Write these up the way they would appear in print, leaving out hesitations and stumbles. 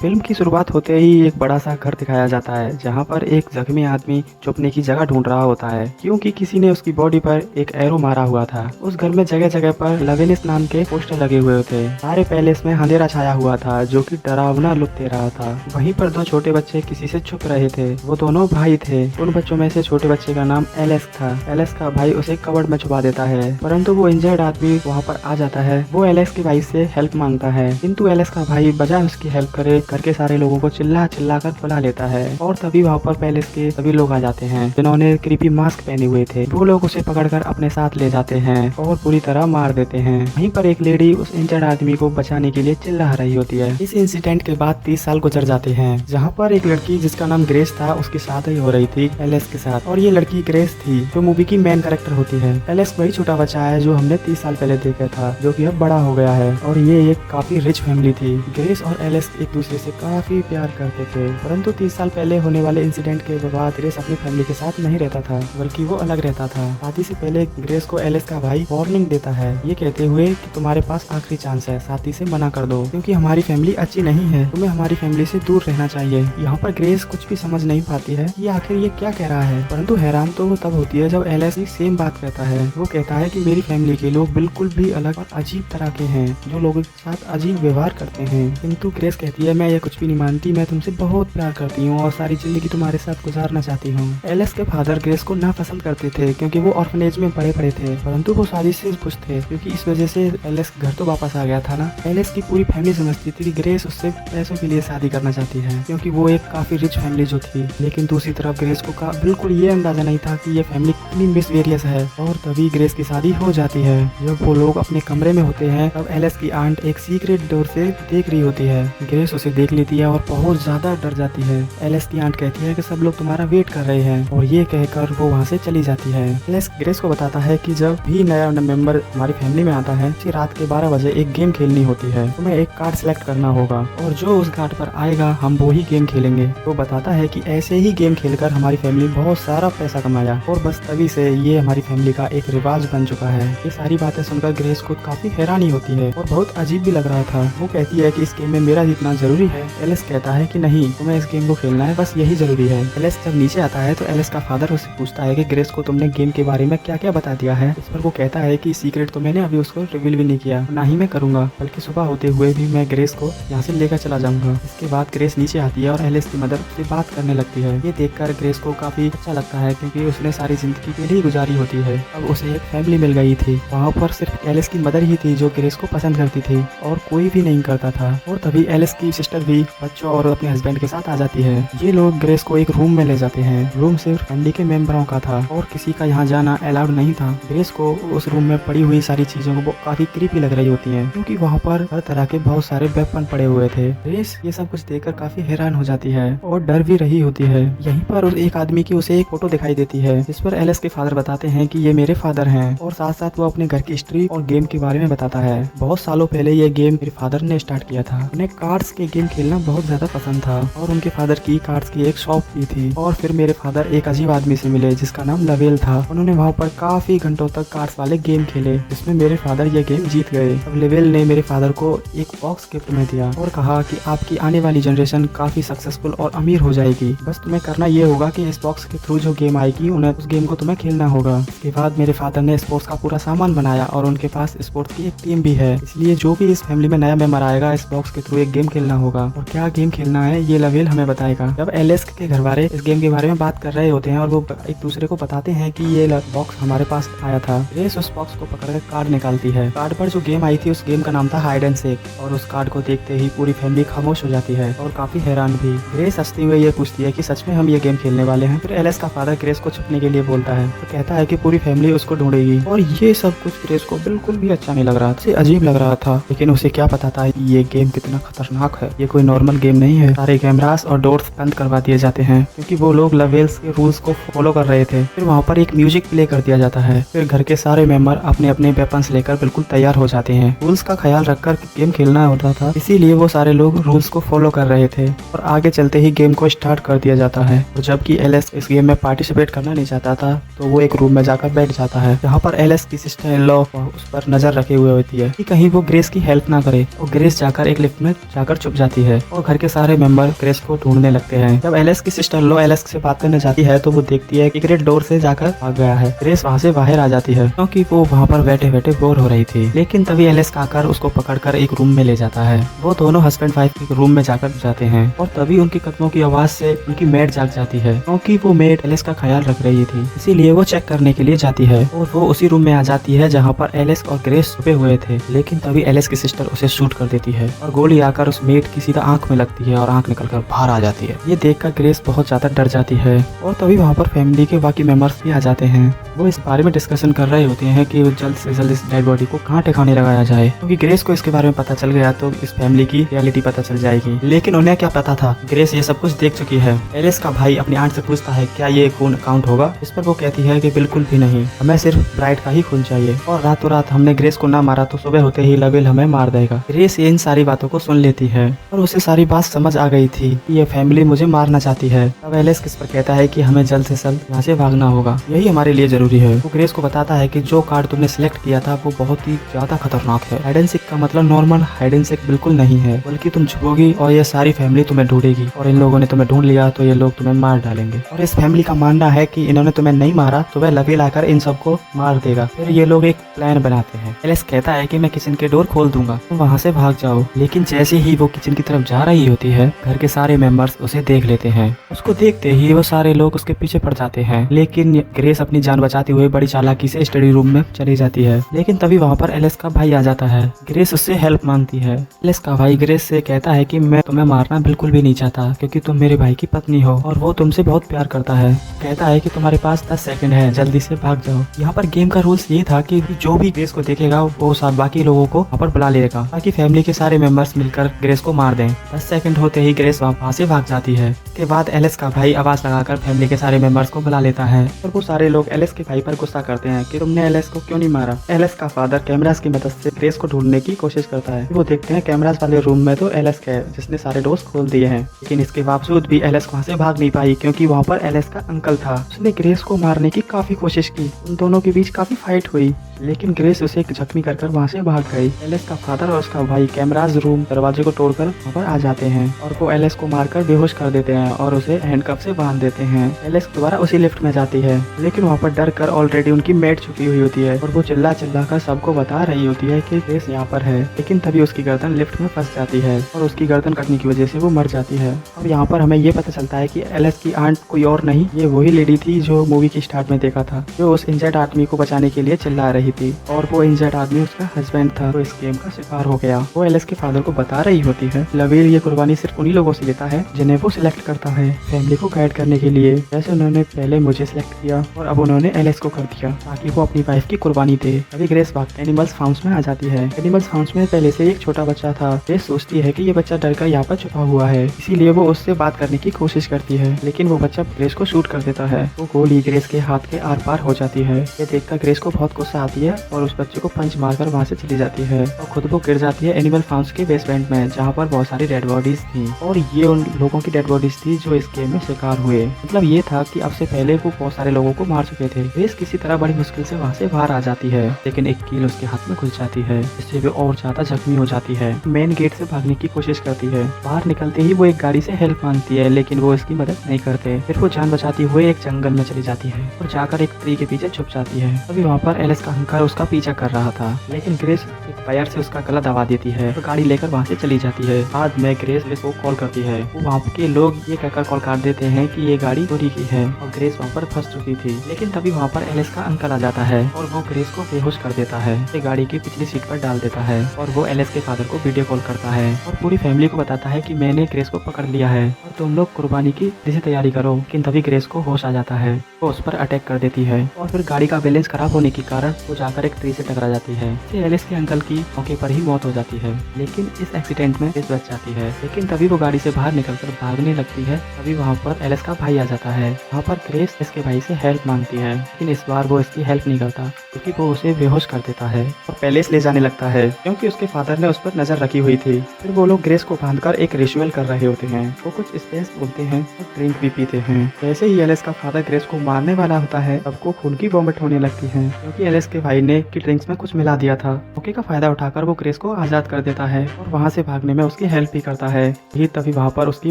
Film की शुरुआत होते ही एक बड़ा सा घर दिखाया जाता है जहाँ पर एक जख्मी आदमी छुपने की जगह ढूंढ रहा होता है क्योंकि किसी ने उसकी बॉडी पर एक एरो मारा हुआ था। उस घर में जगह जगह पर लवेलिस नाम के पोस्टर लगे हुए थे। सारे पैलेस में अंधेरा छाया हुआ था जो कि डरावना लुक दे रहा था। वहीं पर दो छोटे बच्चे किसी से छुप रहे थे। वो दोनों भाई थे। उन बच्चों में से छोटे बच्चे का नाम एलेक्स था। एलेक्स का भाई उसे कबर्ड में छुपा देता है, परंतु वो इंजर्ड आदमी वहाँ पर आ जाता है। वो एलेक्स के भाई से हेल्प मांगता है, किंतु एलेक्स का भाई बजाय उसकी हेल्प करे घर के सारे लोगों को चिल्ला चिल्ला कर बुला लेता है। और तभी वहाँ पर पैलेस के सभी लोग आ जाते हैं जिन्होंने क्रीपी मास्क पहने हुए थे। वो लोग उसे पकड़कर अपने साथ ले जाते हैं और पूरी तरह मार देते हैं। वहीं पर एक लेडी उस इंजर्ड आदमी को बचाने के लिए चिल्ला रही होती है। इस इंसिडेंट के बाद 30 साल गुजर जाते हैं, जहाँ पर एक लड़की जिसका नाम ग्रेस था उसकी शादी हो रही थी एलेक्स के साथ। और ये लड़की ग्रेस थी जो मूवी की मेन कैरेक्टर होती है। एलेक्स वही छोटा बच्चा है जो हमने 30 साल पहले देखा था, जो कि अब बड़ा हो गया है। और ये एक काफी रिच फैमिली थी। ग्रेस और एलेक्स एक दूसरे से काफी प्यार करते थे, परंतु 30 साल पहले होने वाले इंसिडेंट के बाद ग्रेस अपनी फैमिली के साथ नहीं रहता था, बल्कि वो अलग रहता था। शादी से पहले ग्रेस को एलेक्स का भाई वार्निंग देता है, ये कहते हुए कि तुम्हारे पास आखिरी चांस है, शादी से मना कर दो क्योंकि हमारी फैमिली अच्छी नहीं है, तुम्हें हमारी फैमिली से दूर रहना चाहिए। यहाँ पर ग्रेस कुछ भी समझ नहीं पाती है कि आखिर ये क्या कह रहा है, परंतु हैरान तो वो तब होती है जब एलेक्स सेम बात कहता है। वो कहता है कि मेरी फैमिली के लोग बिल्कुल भी अलग और अजीब तरह के हैं जो लोगों के साथ अजीब व्यवहार करते हैं। किंतु ग्रेस कहती है मैं ये कुछ भी नहीं मानती, मैं तुमसे बहुत प्यार करती हूँ और सारी जिंदगी तुम्हारे साथ गुजारना चाहती हूँ। एलेक्स के फादर ग्रेस को ना पसंद करते थे क्योंकि वो ऑर्फनेज में बड़े बड़े थे, परंतु वो शादी से खुश थे क्योंकि इस वजह से एलेक्स घर तो वापस आ गया था ना। एलेक्स की पूरी फैमिली समझती थी कि ग्रेस उससे पैसों के लिए शादी करना चाहती है क्योंकि वो एक काफी रिच फैमिली जो थी। लेकिन दूसरी तरफ ग्रेस को बिल्कुल ये अंदाजा नहीं था कि ये फैमिली कितनी मिसवेरियस है। और तभी ग्रेस की शादी हो जाती है। जब वो लोग अपने कमरे में होते हैं तब एलेक्स की आंट एक सीक्रेट डोर से देख रही होती है। ग्रेस उसे देख लेती है और बहुत ज्यादा डर जाती है। एलेक्स की आंट कहती है कि सब लोग तुम्हारा वेट कर रहे हैं और ये कहकर वो वहाँ से चली जाती है। एलेक्स ग्रेस को बताता है कि जब भी नया मेंबर हमारी फैमिली में आता है उसे रात के 12 बजे एक गेम खेलनी होती है। तुम्हें एक कार्ड सिलेक्ट करना होगा और जो उस कार्ड पर आएगा हम वो ही गेम खेलेंगे। वो बताता है कि ऐसे ही गेम खेलकर हमारी फैमिली बहुत सारा पैसा कमाया और बस तभी से ये हमारी फैमिली का एक रिवाज बन चुका है। ये सारी बातें सुनकर ग्रेस को काफी हैरानी होती है और बहुत अजीब भी लग रहा था। वो कहती है कि इस गेम में मेरा जीतना जरूरी है। एलेक्स कहता है कि नहीं, तुम्हें इस गेम को खेलना है, बस यही जरूरी है। एलेक्स जब नीचे आता है तो एलेक्स का फादर उससे पूछता है कि ग्रेस को तुमने गेम के बारे में क्या क्या बता दिया है। इस पर वो कहता है कि सीक्रेट तो मैंने अभी उसको रिवील भी नहीं किया, ना ही मैं करूंगा, बल्कि सुबह होते हुए भी मैं ग्रेस को यहाँ से लेकर चला जाऊंगा। इसके बाद ग्रेस नीचे आती है और एलेक्स की मदर से बात करने लगती है। ये देखकर ग्रेस को काफी अच्छा लगता है क्योंकि उसने सारी जिंदगी के लिए गुजारी होती है। अब उसे एक फैमिली मिल गई थी। वहाँ पर सिर्फ एलेक्स की मदर ही थी जो ग्रेस को पसंद करती थी और कोई भी नहीं करता था। और तभी एलेक्स की सिस्टर भी बच्चों और अपने हस्बैंड के साथ आ जाती है। ये लोग ग्रेस को एक रूम में ले जाते हैं। रूम सिर्फ फैमिली के मेंबरों का था और किसी का यहाँ जाना अलाउड नहीं था। ग्रेस को उस रूम में पड़ी हुई सारी चीजों को काफी क्रीपी लग रही होती है क्योंकि वहाँ पर हर तरह के बहुत सारे वेपन पड़े हुए थे। ग्रेस ये सब कुछ देखकर काफी हैरान हो जाती है और डर भी रही होती है। यहीं पर उस एक आदमी की उसे एक फोटो दिखाई देती है जिस पर एलेक्स के फादर बताते हैं कि ये मेरे फादर हैं और साथ साथ वो अपने घर की हिस्ट्री और गेम के बारे में बताता है। बहुत सालों पहले ये गेम मेरे फादर ने स्टार्ट किया था। उन्हें कार्ड्स के गेम खेलना बहुत ज्यादा पसंद था और उनके फादर की कार्ड्स की एक शॉप भी थी। और फिर मेरे फादर एक अजीब आदमी से मिले जिसका नाम लवेल था। उन्होंने वहाँ पर काफी घंटों तक कार्ड्स वाले गेम खेले जिसमें मेरे फादर ये गेम जीत गए। अब लेवेल ने मेरे फादर को एक बॉक्स गिफ्ट में दिया और कहा कि आपकी आने वाली जनरेशन काफी सक्सेसफुल और अमीर हो जाएगी, बस तुम्हें करना ये होगा कि इस बॉक्स के थ्रू जो गेम आएगी उन्हें उस गेम को तुम्हें खेलना होगा। इसके बाद मेरे फादर ने स्पोर्ट्स का पूरा सामान बनाया और उनके पास स्पोर्ट्स की एक टीम भी है, इसलिए जो भी इस फैमिली में नया मेंबर आएगा इस बॉक्स के थ्रू एक गेम खेलना होगा। और क्या गेम खेलना है ये लवेल हमें बताएगा। जब एलेक्स के घर वाले इस गेम के बारे में बात कर रहे होते हैं और वो एक दूसरे को बताते हैं कि ये बॉक्स हमारे पास आया था। ग्रेस उस बॉक्स को पकड़कर कार्ड निकालती है। कार्ड पर जो गेम आई थी उस गेम का नाम था हाइड एंड सीक और उस कार्ड को देखते ही पूरी फैमिली खामोश हो जाती है और काफी हैरान भी। ग्रेस हंसते हुए ये पूछती है कि सच में हम ये गेम खेलने वाले हैं। फिर एलेक्स का फादर ग्रेस को छुपने के लिए बोलता है तो कहता है कि पूरी फैमिली उसको ढूंढेगी। और ये सब कुछ ग्रेस को बिल्कुल भी अच्छा नहीं लग रहा था, अजीब लग रहा था। लेकिन उसे क्या पता था ये गेम कितना खतरनाक है। ये कोई नॉर्मल गेम नहीं है। सारे कैमरास और डोर्स बंद करवा दिए जाते हैं क्योंकि वो लोग लवेल्स के रूल्स को फॉलो कर रहे थे। फिर वहाँ पर एक म्यूजिक प्ले कर दिया जाता है। फिर घर के सारे मेंबर अपने अपने वेपन्स लेकर बिल्कुल तैयार हो जाते हैं। रूल्स का ख्याल रखकर गेम खेलना होता था, इसीलिए वो सारे लोग रूल्स को फॉलो कर रहे थे और आगे चलते ही गेम को स्टार्ट कर दिया जाता है। और जबकि एलेक्स इस गेम में पार्टिसिपेट करना नहीं चाहता था तो वो एक रूम में जाकर बैठ जाता है जहाँ पर एलेक्स की सिस्टर इन लॉ उस पर नजर रखे हुए होती है कि कहीं वो ग्रेस की हेल्प ना करे। और ग्रेस जाकर एक लिफ्ट में जाकर छुप जाती जाती है और घर के सारे मेंबर ग्रेस को ढूंढने लगते हैं। जब एलेक्स की सिस्टर लो एलेक्स से बात करने जाती है तो वो देखती है कि सीक्रेट डोर से जाकर भाग गया है। ग्रेस वहाँ से बाहर आ जाती है क्योंकि वो वहाँ पर बैठे बैठे बोर हो रही थी। लेकिन तभी एलेक्स आकर उसको पकड़कर एक रूम में ले जाता है। वो दोनों हस्बैंड वाइफ एक रूम में जाकर जाते हैं और तभी उनके कदमों की आवाज से उनकी मेड जाग जाती है क्योंकि वो मेड एलेक्स का ख्याल रख रही थी, इसीलिए वो चेक करने के लिए जाती है और वो उसी रूम में आ जाती है जहाँ पर एलेक्स और ग्रेस छुपे हुए थे। लेकिन तभी एलेक्स की सिस्टर उसे शूट कर देती है और गोली आकर उस मेड की सीधा आंख में लगती है और आंख निकलकर बाहर आ जाती है। ये देखकर ग्रेस बहुत ज्यादा डर जाती है और तभी वहाँ पर फैमिली के बाकी मेंबर्स भी आ जाते हैं। वो इस बारे में डिस्कशन कर रहे होते हैं कि जल्द से जल्द इस डेड बॉडी को कहाँ ठिकाने लगाया जाए, क्योंकि ग्रेस को इसके बारे में पता चल गया तो इस फैमिली की रियलिटी पता चल जाएगी। लेकिन उन्हें क्या पता था, ग्रेस ये सब कुछ देख चुकी है। एलिस का भाई अपनी आंट से पूछता है क्या ये खून काउंट होगा। इस पर वो कहती है कि बिल्कुल भी नहीं, हमें सिर्फ ब्राइड का ही खून चाहिए और रातों रात हमने ग्रेस को ना मारा तो सुबह होते ही लवेल हमें मार देगा। ग्रेस इन सारी बातों को सुन लेती है और उसे सारी बात समझ आ गई थी कि ये फैमिली मुझे मारना चाहती है। अब एलिस किस पर कहता है कि हमें जल्द से जल्द यहाँ से भागना होगा, यही हमारे लिए जरूरी है। वो ग्रेस को बताता है कि जो कार्ड तुमने सिलेक्ट किया था वो बहुत ही ज्यादा खतरनाक है। हाइड एंड सीक का मतलब नॉर्मल हाइड एंड सीक बिल्कुल नहीं है, बल्कि तुम छुपोगी और ये सारी फैमिली तुम्हें ढूंढेगी और इन लोगों ने तुम्हें ढूंढ लिया तो ये लोग तुम्हें मार डालेंगे। और इस फैमिली का मानना है कि इन्होंने तुम्हें नहीं मारा तो वह लवेल आकर इन सबको मार देगा। फिर ये लोग एक प्लान बनाते हैं। एलिस कहता है कि मैं किचन के डोर खोल दूंगा, तुम वहाँ से भाग जाओ। लेकिन जैसे ही वो किचन की तरफ जा रही होती है घर के सारे मेंबर्स उसे देख लेते हैं। उसको देखते ही वो सारे लोग उसके पीछे पड़ जाते हैं। लेकिन ग्रेस अपनी जान बचाते हुए बड़ी चालाकी से स्टडी रूम में चली जाती है। लेकिन तभी वहाँ पर एलिस का भाई आ जाता है। ग्रेस उससे हेल्प मांगती है। एलिस का भाई ग्रेस से कहता है कि मैं तुम्हें मारना बिल्कुल भी नहीं चाहता क्योंकि तुम मेरे भाई की पत्नी हो और वो तुमसे बहुत प्यार करता है। कहता है कि तुम्हारे पास 10 सेकंड है, जल्दी से भाग जाओ। यहाँ पर गेम का रूल्स ये था कि जो भी ग्रेस को देखेगा वो सब बाकी लोगों को वहाँ पर बुला लेगा ताकि फैमिली के सारे मेंबर्स मिलकर ग्रेस को मार दें। 10 सेकंड होते ही ग्रेस वहाँ से भाग जाती है। उसके बाद एलिस का भाई आवाज लगाकर फैमिली के सारे मेंबर्स को बुला लेता है और वो सारे लोग एलिस के भाई पर गुस्सा करते हैं कि तुमने एलिस को क्यों नहीं मारा। एलिस का फादर कैमरास की मदद से ग्रेस को ढूंढने की कोशिश करता है। वो देखते हैं कैमरास वाले रूम में तो एलिस है जिसने सारे डोर्स खोल दिए हैं। लेकिन इसके बावजूद भी एलिस वहाँ से भाग नहीं पाई क्योंकि वहाँ पर एलिस का अंकल था। उसने ग्रेस को मारने की काफी कोशिश की, उन दोनों के बीच काफी फाइट हुई लेकिन ग्रेस उसे जख्मी कर वहाँ से भाग गई। एलिस का फादर और उसका भाई कैमरास रूम दरवाजे को तोड़कर वहाँ पर आ जाते हैं और वो एलिस को मारकर बेहोश कर देते हैं और उसे हैंडकफ से बांध देते हैं। एलिस दोबारा उसी लिफ्ट में जाती है लेकिन वहाँ पर डर कर ऑलरेडी उनकी मेड छुपी हुई होती है और वो चिल्ला चिल्ला कर सबको बता रही होती है कि ग्रेस यहाँ पर है। लेकिन तभी उसकी गर्दन लिफ्ट में फंस जाती है और उसकी गर्दन कटने की वजह से वो मर जाती है। अब यहाँ पर हमें ये पता चलता है कि एलिस की आंट कोई और नहीं, ये वही लेडी थी जो मूवी की स्टार्ट में देखा था, जो उस इंजर्ड आदमी को बचाने के लिए चिल्ला रही थी और वो इंजर्ड आदमी उसका हस्बैंड था जो इस गेम का शिकार हो गया। वो एलिस के फादर को बता रही होती है लवेल ये कुर्बानी सिर्फ उन्हीं लोगों से लेता है जिन्हें वो सिलेक्ट करता है फैमिली को गाइड करने के लिए, जैसे उन्होंने पहले मुझे सिलेक्ट किया और अब उन्होंने एलिस को कर दिया ताकि वो अपनी वाइफ की कुर्बानी दे। अभी ग्रेस भागते एनिमल्स फार्म्स में आ जाती है। एनिमल्स फार्म्स में पहले से एक छोटा बच्चा था। ग्रेस सोचती है कि ये बच्चा डर कर यहाँ पर छुपा हुआ है, इसीलिए वो उससे बात करने की कोशिश करती है लेकिन वो बच्चा ग्रेस को शूट कर देता है। वो गोली ग्रेस के हाथ के आर पार हो जाती है। ये देखकर ग्रेस को बहुत गुस्सा आती है और उस बच्चे को पंच मारकर वहाँ से चली जाती है और खुद वो गिर जाती है एनिमल फार्म्स के बेसमेंट में जहाँ पर बहुत सारी डेड बॉडीज थी और ये उन लोगों की डेड बॉडीज थी जो इस गेम में शिकार हुए। मतलब ये था कि अब से पहले वो बहुत सारे लोगों को मार चुके थे। ग्रेस किसी तरह बड़ी मुश्किल से वहाँ से बाहर आ जाती है लेकिन एक कील उसके हाथ में घुस जाती है जिससे वो और ज्यादा जख्मी हो जाती है। मेन गेट से भागने की कोशिश करती है। बाहर निकलते ही वो एक गाड़ी से हेल्प मांगती है लेकिन वो इसकी मदद नहीं करते। फिर वो जान बचाती हुए एक जंगल में चली जाती है और जाकर एक ट्री के पीछे छुप जाती है। अभी वहाँ पर एलिस का अंकल उसका पीछा कर रहा था लेकिन ग्रेस एक पैर से उसका गला दबा देती है और गाड़ी लेकर वहाँ से चली जाती है। बाद में ग्रेस को कॉल करती है। वहाँ के लोग ये कहकर कॉल काट देते हैं कि ये गाड़ी चोरी की है और ग्रेस वहाँ पर फंस चुकी थी। लेकिन तभी वहाँ पर एलिस का अंकल आ जाता है और वो ग्रेस को बेहोश कर देता है। ये गाड़ी की पिछली सीट पर डाल देता है और वो एलिस के फादर को वीडियो कॉल करता है और पूरी फैमिली को बताता है कि मैंने ग्रेस को पकड़ लिया है और तुम लोग कुर्बानी की तैयारी करो। लेकिन तभी ग्रेस को होश आ जाता है, वो उस पर अटैक कर देती है और फिर गाड़ी का बैलेंस खराब होने के कारण वो जाकर एक ट्री से टकरा जाती है। एलिस के अंकल की मौके पर ही मौत हो जाती है लेकिन इस एक्सीडेंट में ग्रेस बच जाती है। लेकिन तभी वो गाड़ी से बाहर निकलकर भागने लगती है। तभी वहाँ पर एलिस का भाई आ जाता है। वहाँ पर ग्रेस इसके भाई से हेल्प मांगती है लेकिन इस बार वो इसकी हेल्प नहीं करता क्योंकि वो उसे बेहोश कर देता है और पैलेस ले जाने लगता है क्योंकि उसके फादर ने उस पर नजर रखी हुई थी। फिर वो लोग ग्रेस को बांधकर एक रिचुअल कर रहे होते हैं। वो कुछ स्पेस बोलते हैं और ड्रिंक भी पीते हैं। जैसे ही एलिस का फादर ग्रेस को मारने वाला होता है सबको खून की वॉमिट होने लगती है क्योंकि एलिस के उसके भाई ने की ड्रिंक्स में कुछ मिला दिया था। मौके का फायदा उठाकर वो ग्रेस को आजाद कर देता है और वहाँ से भागने में उसकी हेल्प भी करता है। तभी वहाँ पर उसकी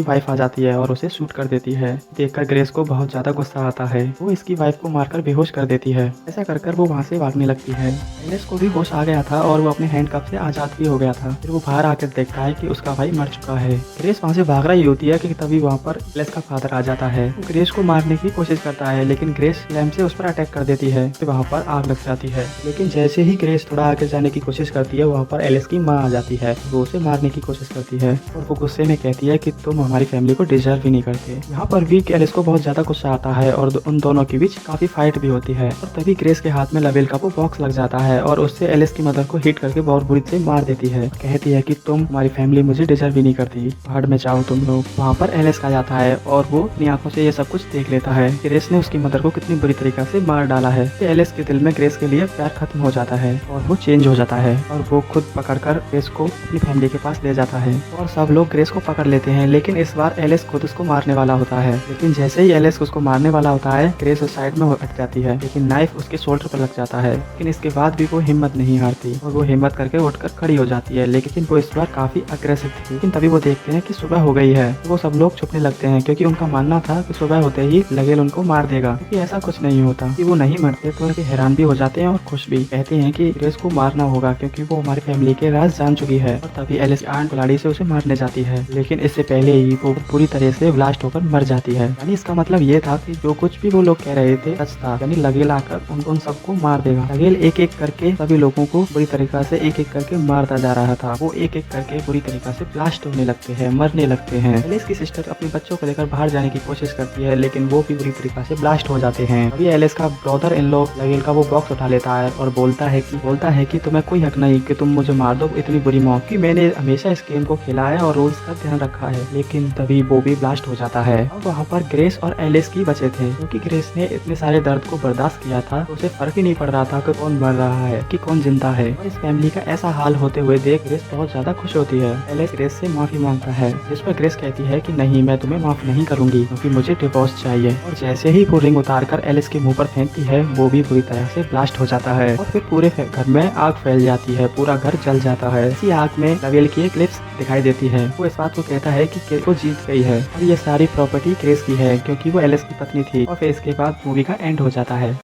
वाइफ आ जाती है और उसे शूट कर देती है। देखकर ग्रेस को बहुत ज्यादा गुस्सा आता है। वो इसकी वाइफ को मारकर बेहोश कर देती है। ऐसा कर वो वहाँ से भागने लगती है। एलिस को भी होश आ गया था और वो अपने हैंडकफ से आजाद भी हो गया था। फिर वो बाहर आकर देखता है कि उसका भाई मर चुका है। ग्रेस वहाँ से भाग रही होती है कि तभी वहाँ पर एलिस का फादर आ जाता है। वो ग्रेस को मारने की कोशिश करता है लेकिन ग्रेस लैम्प से उस पर अटैक कर देती है। फिर वहाँ पर आग लग जाती है। लेकिन जैसे ही ग्रेस थोड़ा आगे जाने की कोशिश करती है वहाँ पर एलिस की माँ आ जाती है। वो उसे मारने की कोशिश करती है और वो गुस्से में कहती है कि तुम हमारी फैमिली को डिजर्व ही नहीं करते। यहाँ पर भी एलिस को बहुत ज्यादा गुस्सा आता है और उन दोनों के बीच काफी फाइट भी होती है। और तभी ग्रेस के हाथ में लवेल का वो बॉक्स लग जाता है और उससे एलिस की मदर को हिट करके बहुत बुरी से मार देती है। कहती है कि तुम हमारी फैमिली मुझे डिजर्व ही नहीं करती, पहाड़ में जाओ तुम लोग। वहाँ पर एलिस आ जाता है और वो अपनी आंखों से ये सब कुछ देख लेता है। ग्रेस ने उसकी मदर को कितनी बुरी तरीके से मार डाला है। एलिस के दिल में ग्रेस के लिए प्यार खत्म हो जाता है और वो चेंज हो जाता है और वो खुद पकड़कर ग्रेस को अपनी फैमिली के पास ले जाता है और सब लोग ग्रेस को पकड़ लेते हैं। लेकिन इस बार एलिस खुद उसको मारने वाला होता है। लेकिन जैसे ही एलिस उसको मारने वाला होता है ग्रेस उस साइड में हट जाती है लेकिन नाइफ उसके शोल्डर पर लग जाता है। लेकिन इसके बाद भी वो हिम्मत नहीं हारती और वो हिम्मत करके उठकर खड़ी हो जाती है। लेकिन वो इस बार काफी अग्रेसिव थी। लेकिन तभी वो देखते हैं कि सुबह हो गई है। वो सब लोग छुपने लगते हैं क्योंकि उनका मानना था कि सुबह होते ही लगेल उनको मार देगा। क्योंकि ऐसा कुछ नहीं होता कि वो नहीं मरते तो हैरान भी हो जाते हैं और खुश भी। कहते हैं कि ग्रेस को मारना होगा क्योंकि वो हमारी फैमिली के राज जान चुकी है। और तभी एलिस आंट कुल्हाड़ी से उसे मारने जाती है लेकिन इससे पहले ही वो पूरी तरह से ब्लास्ट होकर मर जाती है। यानी इसका मतलब ये था कि जो कुछ भी वो लोग कह रहे थे सच था। यानी लगेल आकर उन सबको मार देगा। लगेल एक एक करके सभी लोगों को बुरी तरीका से एक एक करके मारता जा रहा था। वो एक एक करके बुरी तरीका से ब्लास्ट होने लगते हैं, मरने लगते हैं। एलिस की सिस्टर अपने बच्चों को लेकर बाहर जाने की कोशिश करती है लेकिन वो भी बुरी तरीका से ब्लास्ट हो जाते हैं। अभी एलिस का ब्रदर इन लॉ लगेल का वो बॉक्स उठा लेता है और बोलता है कि तुम्हें कोई हक नहीं कि तुम मुझे मार दो इतनी बुरी मौत की। मैंने हमेशा इस गेम को खेला है और रूल्स का ध्यान रखा है। लेकिन तभी वो भी ब्लास्ट हो जाता है। और वहाँ पर ग्रेस और एलिस की बचे थे क्योंकि ग्रेस ने इतने सारे दर्द को बर्दाश्त किया था तो उसे फर्क ही नहीं पड़ रहा था कि कौन मर रहा है कि कौन जिंदा है। और इस फैमिली का ऐसा हाल होते हुए देख ग्रेस बहुत ज्यादा खुश होती है। एलिस ग्रेस से माफी मांगता है जिस पर ग्रेस कहती है कि नहीं, मैं तुम्हें माफ नहीं करूंगी क्योंकि मुझे डिवोर्स चाहिए। और जैसे ही वो रिंग उतार कर एलिस के मुंह पर फेंकती है वो भी बुरी तरह से ब्लास्ट हो जाता है और फिर पूरे घर में आग फैल जाती है। पूरा घर जल जाता है। इसी आग में लगेल की एक लिप्स दिखाई देती है। वो इस बात को कहता है कि ग्रेस को जीत गई है और ये सारी प्रॉपर्टी ग्रेस की है क्योंकि वो एलिस की पत्नी थी। और फिर इसके बाद मूवी का एंड हो जाता है।